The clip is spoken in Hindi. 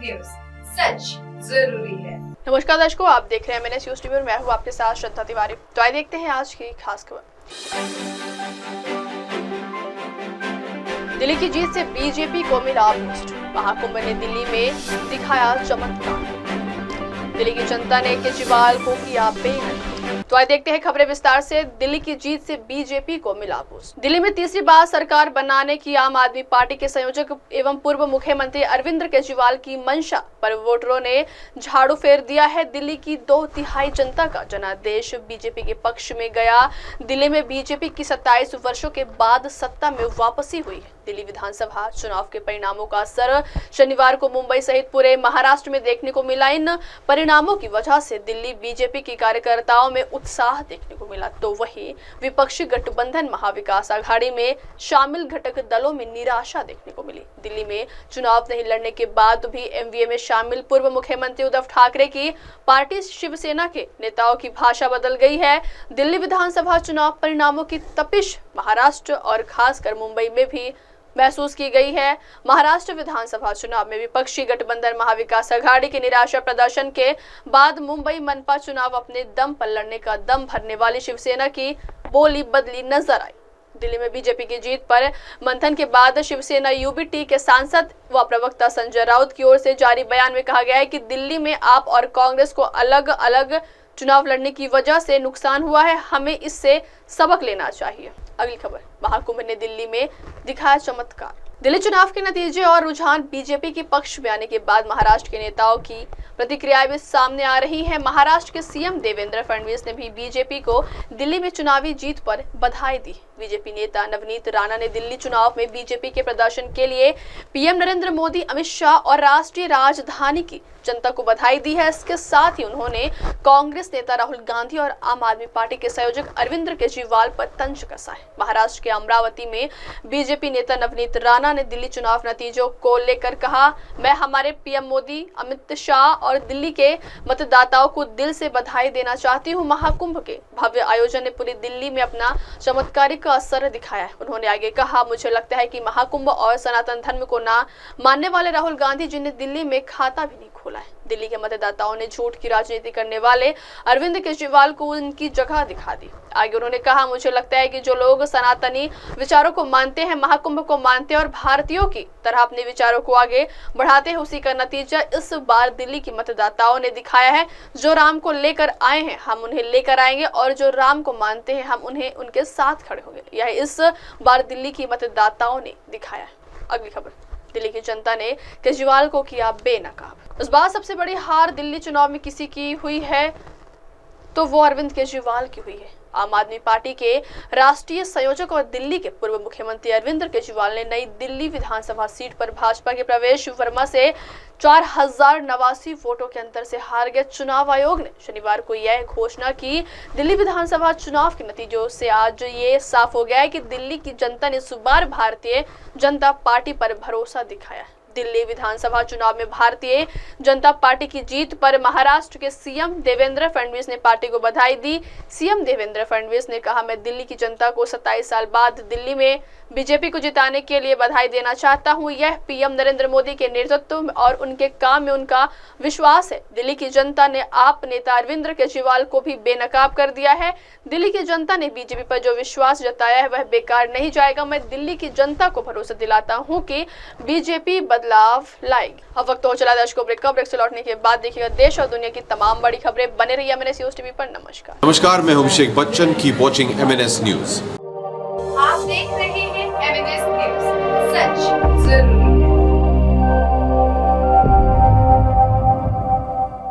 न्यूज, सच जरूरी है। नमस्कार दर्शकों, आप देख रहे हैं MNS न्यूज टीवी और मैं हूं आपके साथ श्रद्धा तिवारी। तो आइए देखते हैं आज की खास खबर। दिल्ली की जीत से बीजेपी को मिला बूस्ट, महाकुंभ ने दिल्ली में दिखाया चमत्कार। दिल्ली की जनता ने केजरीवाल को किया बेनकाब। तो आइए देखते हैं खबरें विस्तार से। दिल्ली की जीत से बीजेपी को मिला बूस्ट। दिल्ली में तीसरी बार सरकार बनाने की आम आदमी पार्टी के संयोजक एवं पूर्व मुख्यमंत्री अरविंद केजरीवाल की मंशा पर वोटरों ने झाड़ू फेर दिया है। दिल्ली की 2/3 जनता का जनादेश बीजेपी के पक्ष में गया। दिल्ली में बीजेपी की 27 वर्षों के बाद सत्ता में वापसी हुई है। दिल्ली विधानसभा चुनाव के परिणामों का असर शनिवार को मुंबई सहित पूरे महाराष्ट्र में देखने को मिला। इन परिणामों की वजह से दिल्ली बीजेपी के कार्यकर्ताओं में उत्साह देखने को मिला, तो वहीं विपक्षी गठबंधन महाविकास आघाड़ी में शामिल घटक दलों में निराशा देखने को मिली। दिल्ली में चुनाव नहीं लड़ने के बाद भी एमवीए में शामिल पूर्व मुख्यमंत्री उद्धव ठाकरे की पार्टी शिवसेना के नेताओं की भाषा बदल गई है। दिल्ली विधानसभा चुनाव परिणामों की तपिश महाराष्ट्र और खासकर मुंबई में भी महसूस की गई है। महाराष्ट्र विधानसभा चुनाव में विपक्षी गठबंधन महाविकास आघाड़ी के निराशा प्रदर्शन के बाद मुंबई मनपा चुनाव अपने दम पर लड़ने का दम भरने वाली शिवसेना की बोली बदली नजर आई। दिल्ली में बीजेपी की जीत पर मंथन के बाद शिवसेना यूबीटी के सांसद व प्रवक्ता संजय राउत की ओर से जारी बयान में कहा गया है कि दिल्ली में आप और कांग्रेस को अलग अलग चुनाव लड़ने की वजह से नुकसान हुआ है, हमें इससे सबक लेना चाहिए। अगली खबर, महाकुंभ ने दिल्ली में दिखाया चमत्कार। दिल्ली चुनाव के नतीजे और रुझान बीजेपी के पक्ष में आने के बाद महाराष्ट्र के नेताओं की प्रतिक्रियाएं भी सामने आ रही हैं। महाराष्ट्र के सीएम देवेंद्र फडणवीस ने भी बीजेपी को दिल्ली में चुनावी जीत पर बधाई दी। बीजेपी नेता नवनीत राणा ने दिल्ली चुनाव में बीजेपी के प्रदर्शन के लिए पीएम नरेंद्र मोदी, अमित शाह और राष्ट्रीय राजधानी की जनता को बधाई दी है। इसके साथ ही उन्होंने कांग्रेस नेता राहुल गांधी और आम आदमी पार्टी के संयोजक अरविंद केजरीवाल पर तंज कसा है। महाराष्ट्र के अमरावती में बीजेपी नेता नवनीत राणा ने दिल्ली चुनाव नतीजों को लेकर कहा, मैं हमारे पीएम मोदी, अमित शाह और दिल्ली के मतदाताओं को दिल से बधाई देना चाहती हूँ। महाकुंभ के भव्य आयोजन ने पूरी दिल्ली में अपना चमत्कारिक असर दिखाया है। उन्होंने आगे कहा, मुझे लगता है कि महाकुंभ और सनातन धर्म को ना मानने वाले राहुल गांधी जी ने दिल्ली में खाता भी नहीं खोला है। दिल्ली के मतदाताओं ने झूठ की राजनीति करने वाले अरविंद केजरीवाल को उनकी जगह दिखा दी। आगे उन्होंने कहा, मुझे लगता है कि जो लोग सनातनी विचारों को मानते हैं, महाकुंभ को मानते हैं और भारतीयों की तरह अपने विचारों को आगे बढ़ाते हैं, उसी का नतीजा इस बार दिल्ली के मतदाताओं ने दिखाया है। जो राम को लेकर आए हैं हम उन्हें लेकर आएंगे और जो राम को मानते हैं हम उन्हें उनके साथ खड़े होंगे। यह इस बार दिल्ली की मतदाताओं ने दिखाया है। अगली खबर, दिल्ली की जनता ने केजरीवाल को किया बेनकाब। इस बार सबसे बड़ी हार दिल्ली चुनाव में किसी की हुई है तो वो अरविंद केजरीवाल की हुई है। आम आदमी पार्टी के राष्ट्रीय संयोजक और दिल्ली के पूर्व मुख्यमंत्री अरविंद केजरीवाल ने नई दिल्ली विधानसभा सीट पर भाजपा के प्रवेश वर्मा से 4089 वोटों के अंतर से हार गए। चुनाव आयोग ने शनिवार को यह घोषणा की। दिल्ली विधानसभा चुनाव के नतीजों से आज ये साफ हो गया है कि दिल्ली की जनता ने इस बार भारतीय जनता पार्टी पर भरोसा दिखाया है। दिल्ली विधानसभा चुनाव में भारतीय जनता पार्टी की जीत पर महाराष्ट्र के सीएम देवेंद्र फडणवीस ने पार्टी को बधाई दी। सीएम देवेंद्र फडणवीस ने कहा, मैं दिल्ली की जनता को 27 साल बाद दिल्ली में बीजेपी को जिताने के लिए बधाई देना चाहता हूं। यह पीएम नरेंद्र मोदी के नेतृत्व और उनके काम में उनका विश्वास है। दिल्ली की जनता ने आप नेता अरविंद केजरीवाल को भी बेनकाब कर दिया है। दिल्ली की जनता ने बीजेपी पर जो विश्वास जताया है वह बेकार नहीं जाएगा। मैं दिल्ली की जनता को भरोसा दिलाता हूं कि बीजेपी बदलाव लाएगी। अब वक्त हो चला दर्शकों ब्रेक से लौटने के बाद देखिएगा देश और दुनिया की तमाम बड़ी खबरें। बने रहिए MNS न्यूज टीवी पर। नमस्कार, मैं Abhishek Bachchan. Keep watching MNS news. आप देख रहे हैं MNS